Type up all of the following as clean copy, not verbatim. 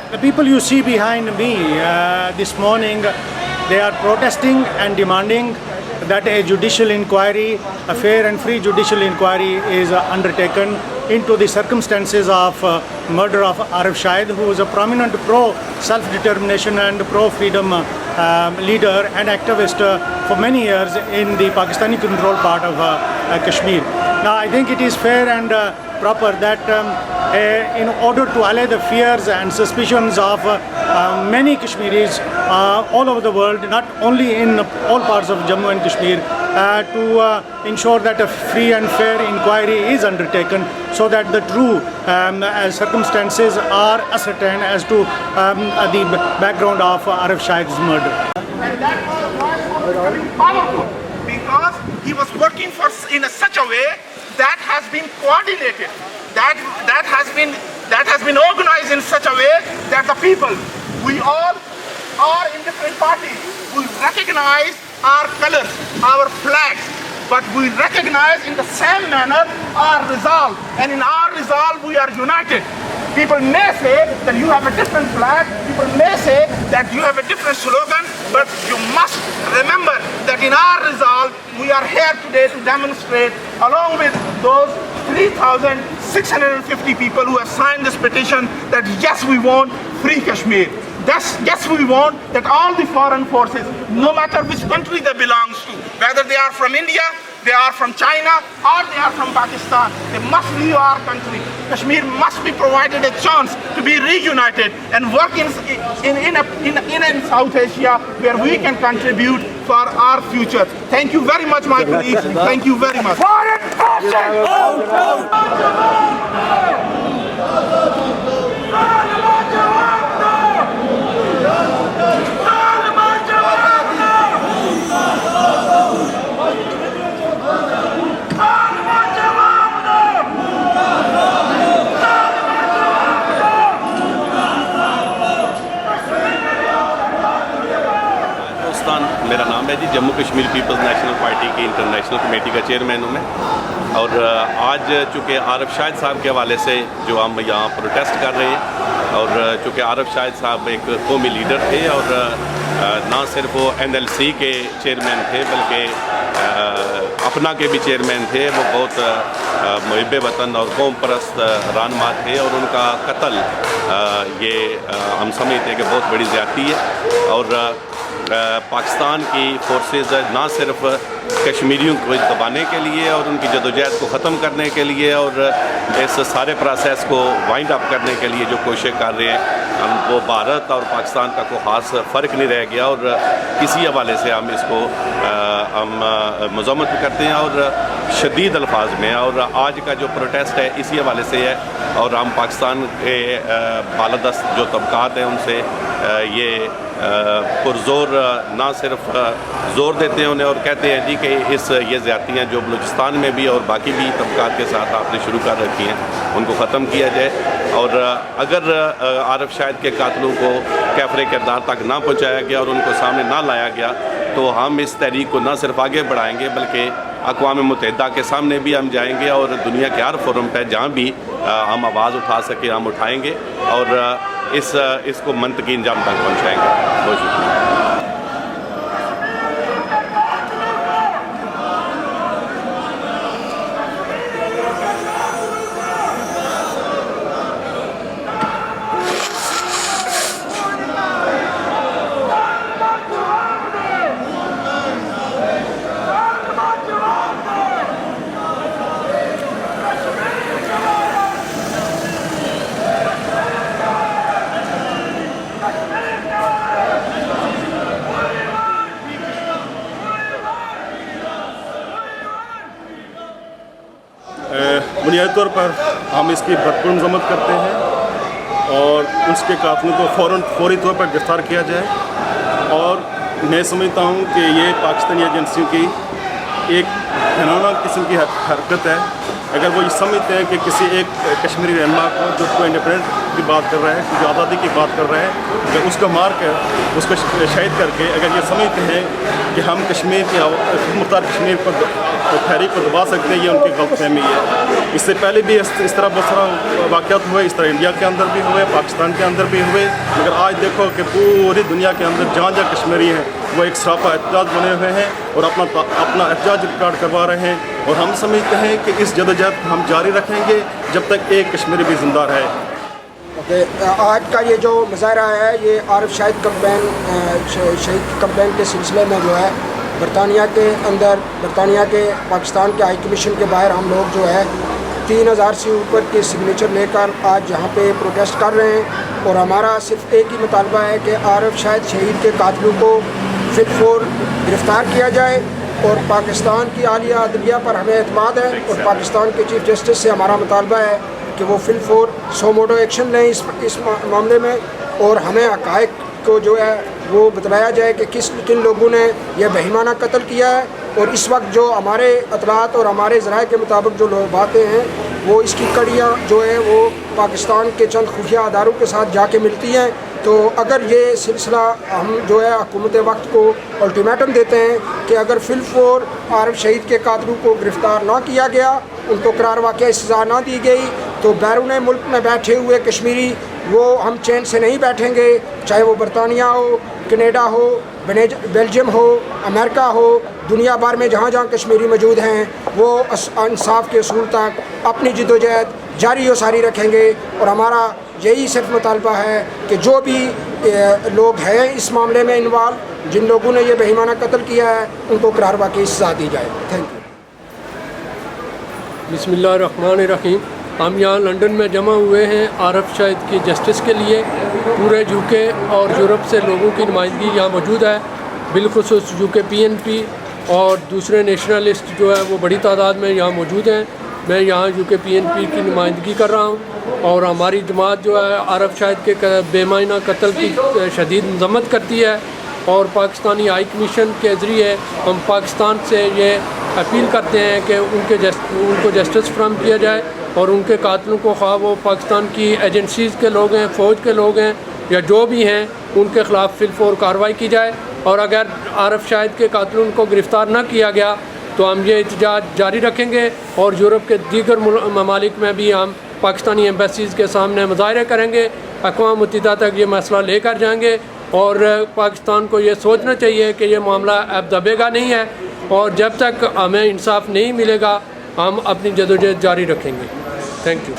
The people you see behind me this morning, they are protesting and demanding that a judicial inquiry, a fair and free judicial inquiry is undertaken into the circumstances of murder of Arif Shahid, who was a prominent pro-self-determination and pro-freedom leader and activist for many years in the Pakistani-controlled part of Kashmir. Now, I think it is fair and proper that in order to allay the fears and suspicions of many Kashmiris all over the world, not only in all parts of Jammu and Kashmir, to ensure that a free and fair inquiry is undertaken so that the true circumstances are ascertained as to the background of Arif Shahid's murder. And that was becoming powerful because he was working in such a way that has been coordinated, that has been organized in such a way that the people, we all are in different parties, we recognize our colors, our flags, but we recognize in the same manner our resolve, and in our resolve we are united. People may say that you have a different flag, people may say that you have a different slogan, but you must remember that in our resolve we are here today to demonstrate, along with those 3,650 people who have signed this petition, that yes, we want free Kashmir. Yes, we want that all the foreign forces, no matter which country they belong to, whether they are from India, they are from China, or they are from Pakistan, they must leave our country. Kashmir must be provided a chance to be reunited and work in South Asia, where we can contribute for our future. Thank you very much, my colleagues. Thank you very much. मेरा नाम है जी, जम्मू कश्मीर पीपल्स नेशनल पार्टी की international committee का chairman हूँ मैं। और आज चूँकि आरिफ शाहिद साहब के हवाले से जो हम यहाँ प्रोटेस्ट कर रहे हैं, और चूँकि आरिफ शाहिद साहब एक कौमी लीडर थे और ना सिर्फ वो NLC के चेयरमैन थे बल्कि अपना के भी चेयरमैन थे। वो बहुत मुहिब वतन और कौम परस्त रहनुमा थे, और उनका कत्ल ये हम समझते हैं कि बहुत बड़ी ज़्यादती है। और पाकिस्तान की फोर्सेस ना सिर्फ कश्मीरियों को दबाने के लिए और उनकी जदोजहद को ख़त्म करने के लिए और इस सारे प्रोसेस को वाइंड अप करने के लिए जो कोशिश कर रहे हैं, हम वो भारत और पाकिस्तान का कोई ख़ास फ़र्क नहीं रह गया। और किसी हवाले से हम इसको हम मज़म्मत करते हैं और शदीद अल्फाज में। और आज का जो प्रोटेस्ट है इसी हवाले से है, और हम पाकिस्तान के बालादस्त जो तबकात हैं उनसे ये पुरज़ोर ना सिर्फ ज़ोर देते हैं उन्हें और कहते हैं जी कि ये ज़्यादतियाँ जो बलूचिस्तान में भी और बाकी भी तबकात के साथ आपने शुरू कर रखी हैं उनको ख़त्म किया जाए। और अगर आरिफ शाहिद के कातलों को कैफरे किरदार तक ना पहुँचाया गया और उनको सामने ना लाया गया तो हम इस तहरीक को ना सिर्फ आगे बढ़ाएंगे बल्कि अक़वाम मुत्तहिदा के सामने भी हम जाएंगे और दुनिया के हर फोरम पर जहाँ भी हम आवाज़ उठा सके हम उठाएंगे और इसको मंतकी अंजाम तक पहुँचाएंगे। बहुत शुक्रिया। बुनियादी तौर पर हम इसकी भरपूर मजम्मत करते हैं और उसके कातलों को फौरी तौर पर गिरफ़्तार किया जाए। और मैं समझता हूँ कि ये पाकिस्तानी एजेंसियों की एक घिनौना किस्म की हरकत है अगर वो ये समझते हैं कि किसी एक कश्मीरी रहनुमा को जो कोई इंडिपेंडेंट की बात कर रहा है, जो आज़ादी की बात कर रहा है, अगर उसको मार कर उसको शहीद करके अगर ये समझते हैं कि हम कश्मीर की मुख्तार कश्मीर पर तहरीक को दबा सकते हैं, ये उनकी गलतफहमी है। इससे पहले भी इस तरह बहुत सारा वाक़यात हुए, इस तरह इंडिया के अंदर भी हुए, पाकिस्तान के अंदर भी हुए, मगर आज देखो कि पूरी दुनिया के अंदर जहाँ जहाँ कश्मीरी हैं वो एक सरापा एहतजाज बने हुए हैं और अपना एहतजाज रिकॉर्ड करवा रहे हैं। और हम समझते हैं कि इस जदोजहद हम जारी रखेंगे जब तक एक कश्मीरी भी ज़िंदा रहे। आज का ये जो मुजाहरा है ये आरिफ शाहिद शहीद कैंपेन के सिलसिले में जो है बरतानिया के अंदर, बरतानिया के पाकिस्तान के हाई कमीशन के बाहर हम लोग जो है 3000 से ऊपर के सिग्नेचर लेकर आज यहाँ पे प्रोटेस्ट कर रहे हैं। और हमारा सिर्फ एक ही मुतालबा है कि आरिफ शाहिद शहीद के कातिलों को फिलफोर गिरफ़्तार किया जाए। और पाकिस्तान की आलिया अदलिया पर हमें एतमाद है और पाकिस्तान के चीफ जस्टिस से हमारा मुतालबा है कि वो फिलफोर सो मोटो एक्शन लें इस मामले में और हमें हक़ाइक़ को जो है वो बतलाया जाए कि किन लोगों ने यह बेईमाना कत्ल किया है। और इस वक्त जो हमारे अतलात और हमारे ज़राए के मुताबिक जो लोग बातें हैं वो इसकी कड़ियाँ जो है वो पाकिस्तान के चंद खुफिया अदारों के साथ जाके मिलती हैं। तो अगर ये सिलसिला हम जो है हुकूमत वक्त को अल्टीमेटम देते हैं कि अगर फिलफोर आरिफ शहीद के कातिलों को गिरफ़्तार ना किया गया, उनको करार वाक़या सज़ा ना दी गई, तो बैरून मुल्क में बैठे हुए कश्मीरी वो हम चैन से नहीं बैठेंगे, चाहे वो बरतानिया हो, कनाडा हो, बेल्जियम हो, अमेरिका हो, दुनिया भर में जहाँ जहाँ कश्मीरी मौजूद हैं वो इंसाफ के असूल तक अपनी जद्दोजहद जारी और सारी रखेंगे। और हमारा यही सिर्फ मुतालबा है कि जो भी लोग हैं इस मामले में इन्वॉल्व, जिन लोगों ने ये बेईमाना कत्ल किया है, उनको करार वाक़ई सज़ा दी जाए। Thank you. बिस्मिल्लाहिर्रहमानिर्रहीम। हम यहाँ लंदन में जमा हुए हैं आरिफ शाहिद की जस्टिस के लिए। पूरे यूके और यूरोप से लोगों की नुमाइंदगी यहाँ मौजूद है, बिलखुसूस यूके PNP और दूसरे नेशनलिस्ट जो है वो बड़ी तादाद में यहाँ मौजूद हैं। मैं यहाँ यूके PNP की नुमाइंदगी कर रहा हूँ और हमारी जमात जो है आरिफ शाहिद के बेमाना कत्ल की शदीद मज़म्मत करती है। और पाकिस्तानी हाई कमीशन के ज़रिए हम पाकिस्तान से ये अपील करते हैं कि उनको जस्टिस फराहम किया जाए और उनके कातिलों को, ख्वाह वो पाकिस्तान की एजेंसीज़ के लोग हैं, फ़ौज के लोग हैं या जो भी हैं, उनके ख़िलाफ़ फिलफोर कार्रवाई की जाए। और अगर आरिफ शाहिद के कातिलों को गिरफ़्तार न किया गया तो हम ये एहतजाज जारी रखेंगे और यूरोप के दीगर ममालिक में भी हम पाकिस्तानी एम्बेसीज़ के सामने मुज़ाहरे करेंगे, अक़वाम मुत्तहिदा तक ये मसला लेकर जाएंगे। और पाकिस्तान को ये सोचना चाहिए कि ये मामला अब दबेगा नहीं है और जब तक हमें इंसाफ नहीं मिलेगा हम अपनी जदोजहद जारी रखेंगे। Thank you.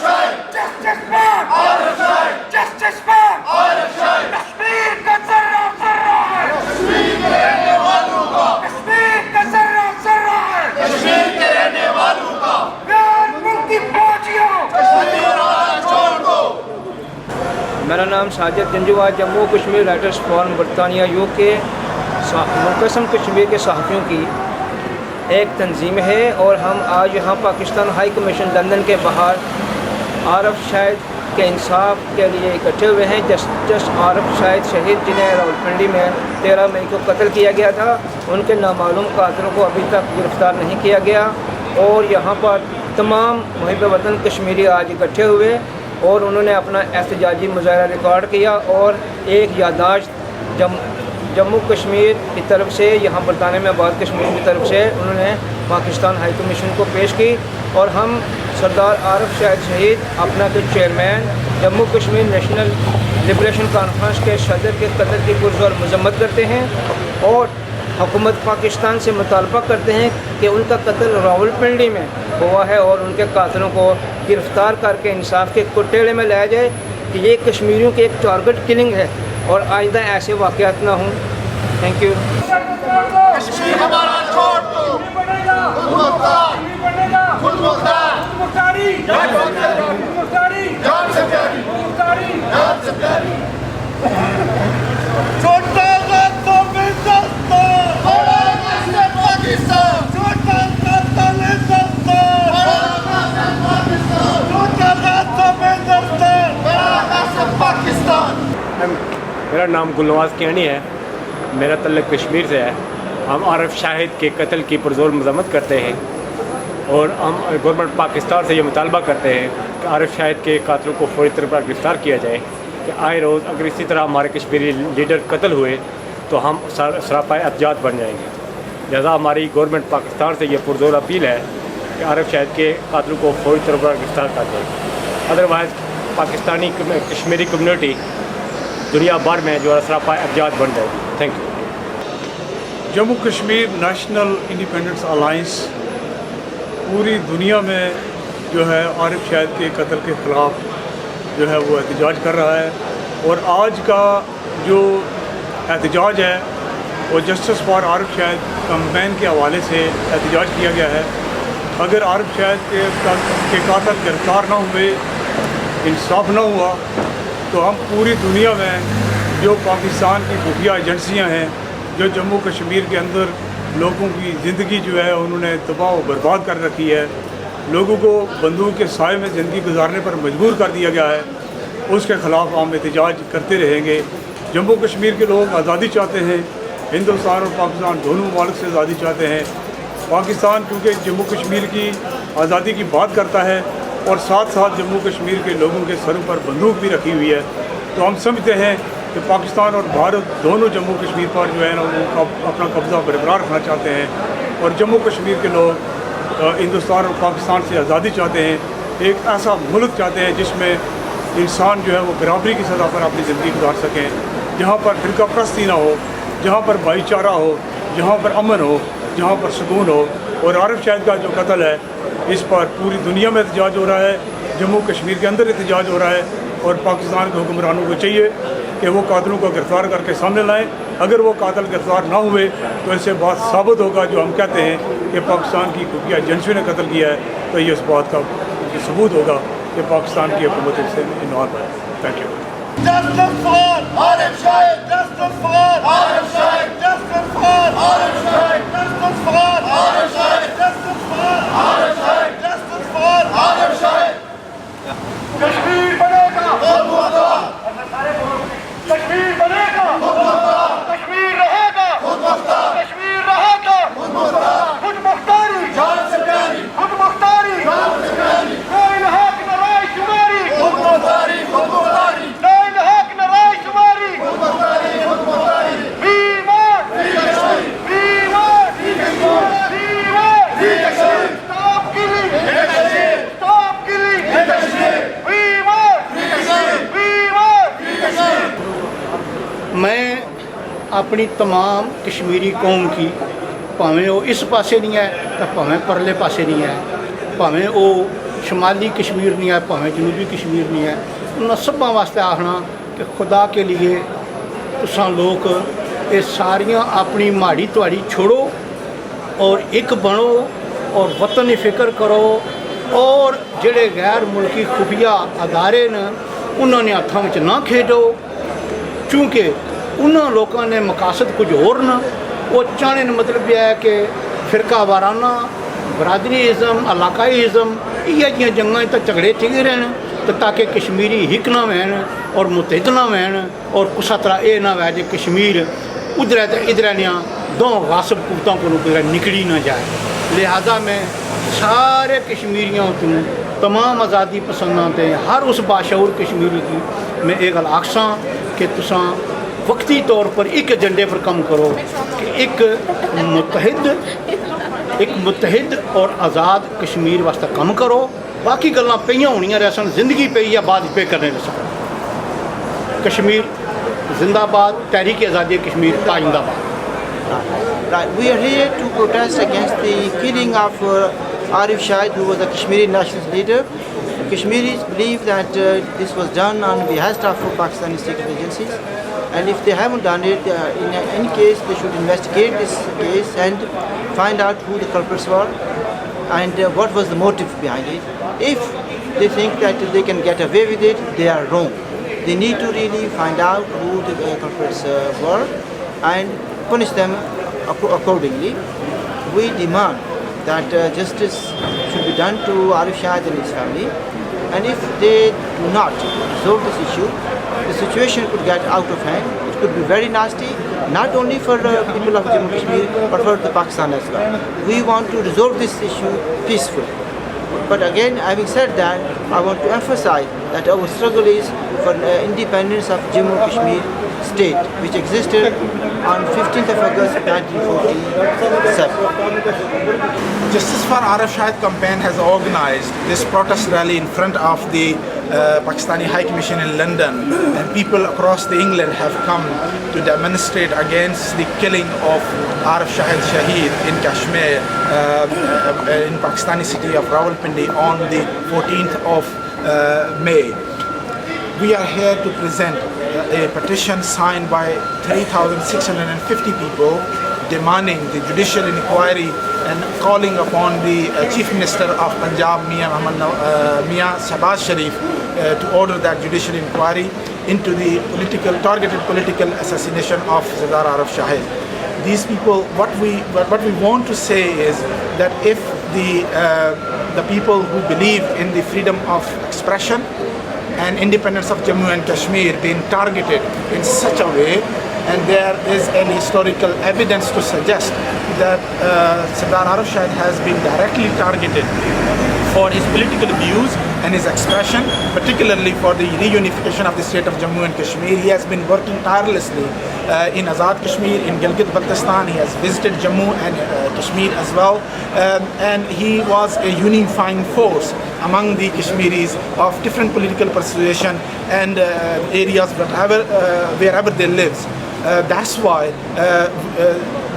मेरा नाम साजिद जंजुआ, जम्मू कश्मीर राइटर्स फोरम बरतानिया यूके मुकसम कश्मीर के सहाफ़ियों की एक तंजीम है और हम आज यहाँ पाकिस्तान हाई कमीशन लंदन के बाहर आरिफ शाहिद के इंसाफ के लिए इकट्ठे हुए हैं। जस्टिस आरिफ शाहिद शहीद जिन्हें रावलपिंडी में 13 मई को कत्ल किया गया था, उनके नामालूम कातिलों को अभी तक गिरफ़्तार नहीं किया गया। और यहाँ पर तमाम मुहिब वतन कश्मीरी आज इकट्ठे हुए और उन्होंने अपना एहतजाजी मुजाहरा रिकॉर्ड किया और एक याददाश्त जम्मू कश्मीर की तरफ से, यहाँ बरतानिया में आबाद कश्मीर की तरफ से उन्होंने पाकिस्तान हाई कमीशन को पेश की। और हम सरदार आरिफ शाहिद शहीद अपना के chairman, Jammu Kashmir national liberation conference के सदर के कत्ल की पुरज़ोर मज़म्मत करते हैं और हुकूमत पाकिस्तान से मुतालबा करते हैं कि उनका कत्ल रावलपिंडी में हुआ है और उनके कातिलों को गिरफ़्तार करके इंसाफ के कुटेड़े में लाया जाए कि ये कश्मीरियों की एक टारगेट किलिंग है और आइंदा ऐसे वाक़यात ना हों। Thank you. कश्मीर हमारा छोड़ दो, मेरा नाम गुलवास कियानी है, मेरा तल्लुक़ कश्मीर से है। हम आरिफ शाहिद के कत्ल की पुरज़ोर मज़म्मत करते हैं اور ہم گورنمنٹ پاکستان سے یہ مطالبہ کرتے ہیں کہ عارف شاہد کے قاتلوں کو فوری طور پر گرفتار کیا جائے کہ آئے روز اگر اسی طرح ہمارے کشمیری لیڈر قتل ہوئے تو ہم سراپائے احتجاج بن جائیں گے. لہٰذا ہماری گورنمنٹ پاکستان سے یہ پرزور اپیل ہے کہ عارف شاہد کے قاتلوں کو فوری طور پر گرفتار کر جائے. ادروائز پاکستانی کشمیری کمیونٹی دنیا بھر میں جو ہے سراپائے احتجاج بن جائے گی. Thank you. Jammu Kashmir national independence alliance پوری دنیا میں جو ہے عارف شاہد کے قتل کے خلاف جو ہے وہ احتجاج کر رہا ہے. اور آج کا جو احتجاج ہے وہ justice for Arif Shahid campaign کے حوالے سے احتجاج کیا گیا ہے. اگر عارف شاہد کے قاتل گرفتار نہ ہوئے، انصاف نہ ہوا، تو ہم پوری دنیا میں جو پاکستان کی خفیہ ایجنسیاں ہیں جو جموں کشمیر کے اندر لوگوں کی زندگی جو ہے انہوں نے تباہ و برباد کر رکھی ہے، لوگوں کو بندوق کے سائے میں زندگی گزارنے پر مجبور کر دیا گیا ہے، اس کے خلاف ہم احتجاج کرتے رہیں گے. جموں کشمیر کے لوگ آزادی چاہتے ہیں، ہندوستان اور پاکستان دونوں ممالک سے آزادی چاہتے ہیں. پاکستان کیونکہ جموں کشمیر کی آزادی کی بات کرتا ہے اور ساتھ ساتھ جموں کشمیر کے لوگوں کے سروں پر بندوق بھی رکھی ہوئی ہے، تو ہم سمجھتے ہیں کہ پاکستان اور بھارت دونوں جموں کشمیر پر جو ہے نا وہ اپنا قبضہ برقرار رکھنا چاہتے ہیں. اور جموں کشمیر کے لوگ ہندوستان اور پاکستان سے آزادی چاہتے ہیں، ایک ایسا ملک چاہتے ہیں جس میں انسان جو ہے وہ برابری کی سطح پر اپنی زندگی گزار سکیں، جہاں پر فرقہ پرستی نہ ہو، جہاں پر بھائی چارہ ہو، جہاں پر امن ہو، جہاں پر سکون ہو. اور عارف شاہد کا جو قتل ہے اس پر پوری دنیا میں احتجاج ہو رہا ہے، جموں کشمیر کے اندر احتجاج ہو رہا ہے. اور پاکستان کے حکمرانوں کو چاہیے کہ وہ قاتلوں کو گرفتار کر کے سامنے لائیں. اگر وہ قاتل گرفتار نہ ہوئے تو اس سے بات ثابت ہوگا جو ہم کہتے ہیں کہ پاکستان کی خفیہ ایجنسیوں نے قتل کیا ہے، تو یہ اس بات کا ثبوت ہوگا کہ پاکستان کی حکومت اس سے انوالو ہے. Thank you. Justice for Arif Shahid! Justice for Arif Shahid! Justice for Arif Shahid! Justice for Arif Shahid! Justice for Arif Shahid! Justice for Arif Shahid! Kashmir بنے گا خود مختار، کشمیر بنے گا خود مختار، کشمیر رہے گا خود مختار، کشمیر رہے گا خود مختار، خود مختاری جان سے پیاری، خود مختاری جان سے پیاری، لا الہ الا رائے شماری، خود مختاری خود مختاری، لا الہ الا رائے شماری، خود مختاری خود مختاری. بیمار بیمار بیمار بیمار اسٹاپ کلنگ، اسٹاپ کلنگ. میں اپنی تمام کشمیری قوم کی ਭਾਵੇਂ وہ اس پاسے نہیں ہے تو ਭਾਵੇਂ پرلے پاسے نہیں ہے، ਭਾਵੇਂ وہ شمالی کشمیر نہیں ہے، ਭਾਵੇਂ جنوبی کشمیر نہیں ہے، انہوں سبھاں واسطے آخنا کہ خدا کے لیے تساں لوگ یہ ساریاں اپنی ماڑی تواڑی چھوڑو اور ایک بنو اور وطنی فکر کرو. اور جڑے غیر ملکی خفیہ ادارے نے انہوں نے ہاتھوں میں نہ کھیڈو، چونکہ انہوں لوگوں نے مقاصد کچھ اور نہ، وہ چاہنے کا مطلب یہ ہے کہ فرقہ وارانہ برادری ازم علاقائی ازم یہ جنگاں تو جھگڑے چگے رہن تو تاکہ کشمیری ہک نہ وین اور متحد نہ وین اور کسا طرح یہ نہ وے جی کشمیر ادھر تو ادھر نیا دو غاصب قوتوں کو نکلی نہ جائے. لہذا میں سارے کشمیریوں کو تمام آزادی پسندوں تے ہر اس باشعور کشمیری کی میں یہ گل آخساں کہ تساں وقتی طور پر ایک ایجنڈے پر کم کرو کہ ایک متحد اور آزاد کشمیر واسطے کم کرو. باقی گلاں پہ ہونیاں رہ سن، زندگی پہ یا بعد پہ کرنے رہ سکن. کشمیر زندہ باد، تحریک آزادی کشمیر آئندہ باد. Right. We are here to protest against the killing of Arif Shahid, who was a Kashmiri nationalist leader. Kashmiris believe that this was done on behest of Pakistani secret agencies, and if they haven't done it, in any case they should investigate this case and find out who the culprits were and what was the motive behind it. If they think that they can get away with it, they are wrong. They need to really find out who the culprits were and punish them accordingly. We demand that justice should be done to Arif Shahid and his family, and if they do not resolve this issue, the situation could get out of hand. It could be very nasty. not only for people of Jammu Kashmir, but for the Pakistan as well. We want to resolve this issue peacefully. But again, having said that, I want to emphasize that our struggle is for independence of Jammu Kashmir state, which existed on 15th of August 1947. Justice for Arif Shahid campaign has organized this protest rally in front of the Pakistani High Commission in London, and people across the England have come to demonstrate against the killing of Arif Shahid in Kashmir, in Pakistani city of Rawalpindi on the 14th of May. We are here to present a petition signed by 3,650 people demanding the judicial inquiry and calling upon the Chief Minister of Punjab, Mian Shahbaz Sharif, to order that judicial inquiry into the targeted political assassination of Sardar Arif Shahid. These people, what we want to say is that if the people who believe in the freedom of expression and independence of Jammu and Kashmir being targeted in such a way, and there is any historical evidence to suggest that Sardar Arif Shahid has been directly targeted for his political views and his expression, particularly for the reunification of the state of Jammu and Kashmir. He has been working tirelessly in Azad Kashmir, in Gilgit-Baltistan. He has visited Jammu and Kashmir as well, and he was a unifying force among the Kashmiris of different political persuasion and areas wherever they live. That's why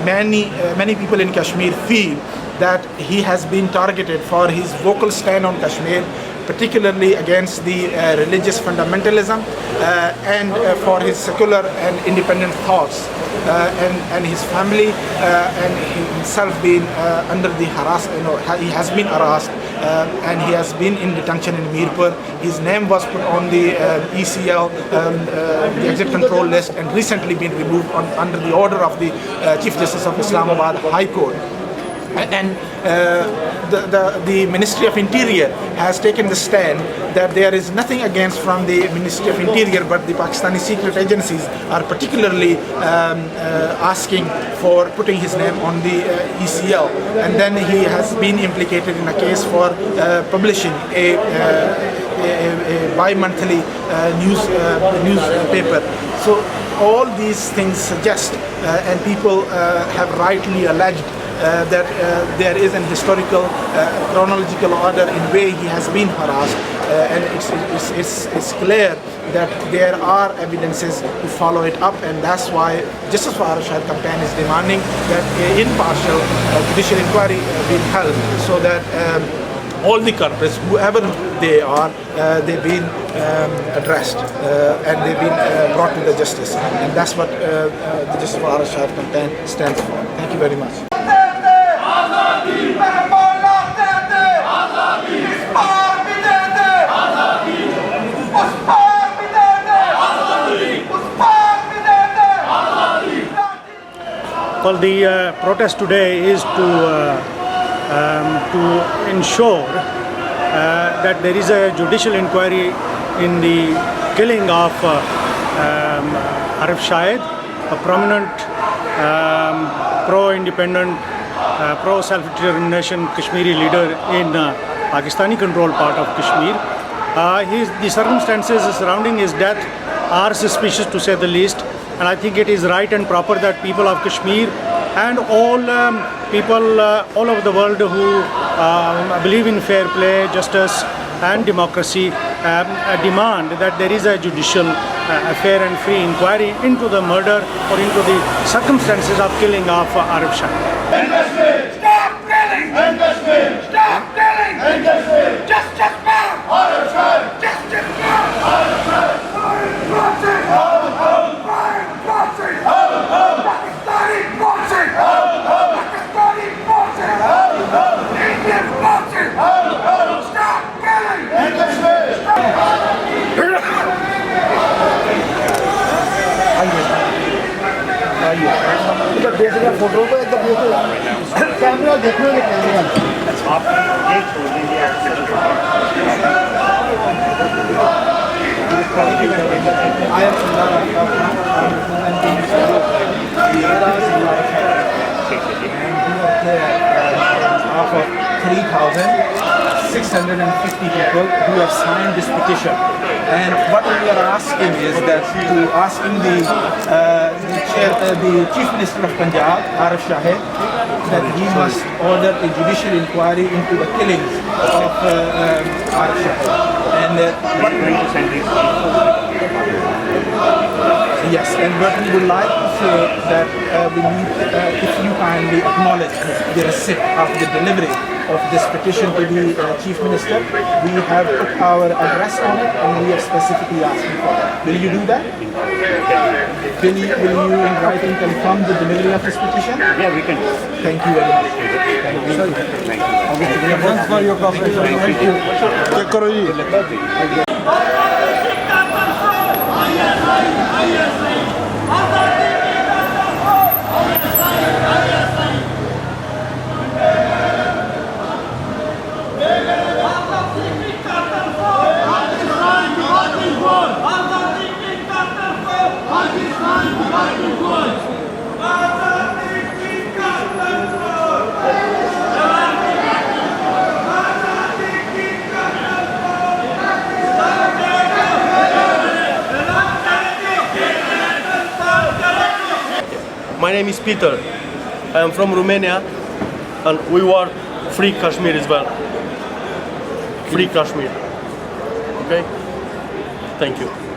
many people in Kashmir feel that he has been targeted for his vocal stand on Kashmir, particularly against the religious fundamentalism and for his secular and independent thoughts, and his family and himself being under the harassment. He has been harassed and he has been in detention in Mirpur. His name was put on the ECL, the exit control list, and recently been removed under the order of the Chief Justice of Islamabad High Court. And the Ministry of Interior has taken the stand that there is nothing against from the Ministry of Interior, but the Pakistani secret agencies are particularly asking for putting his name on the ECL. And then he has been implicated in a case for publishing a bi-monthly newspaper. So all these things suggest, and people have rightly alleged, that there is an historical chronological order in way he has been harassed, and it's clear that there are evidences to follow it up, and that's why Justice for Arif Shahid campaign is demanding that an impartial judicial inquiry be held, so that all the culprits, whoever they are, they've been addressed and they've been brought to the justice, and that's what the Justice for Arif Shahid campaign stands for. Thank you very much. Well, the protest today is to ensure that there is a judicial inquiry in the killing of Arif Shahid, a prominent pro-independent, pro-self-determination Kashmiri leader in Pakistani-controlled part of Kashmir. The circumstances surrounding his death are suspicious, to say the least, and I think it is right and proper that people of Kashmir and all people all over the world who believe in fair play, justice and democracy demand that there is a judicial, fair and free inquiry into the murder or into the circumstances of killing of Arif Shahid. Stop killing! Stop killing! Justice for Arif Shahid! Justice for Arif Shahid! Pakistani forces! Pakistani forces! Indian forces! Stop killing! इधर देख रहे photo को, इधर देखो camera, देखो ये camera आप ये छोड़ दीजिए। 650 people who have signed this petition. And what we are asking is that the Chief Minister of Punjab, Arif Shahid, that he must order a judicial inquiry into the killings of Arif Shahid. And what we yes, and what we would like to say that we need, if you kindly acknowledge the receipt of the delivery of this petition to the Chief Minister, we have put our address on it and we are specifically asking for that. Will you do that? Will you in writing confirm the delivery of this petition? Yeah, we can. Thank you very much. Thank you. Thanks for your cooperation. Thank you. My name is Peter. I am from Romania and we want free Kashmir as well. Free Kashmir. Okay? Thank you.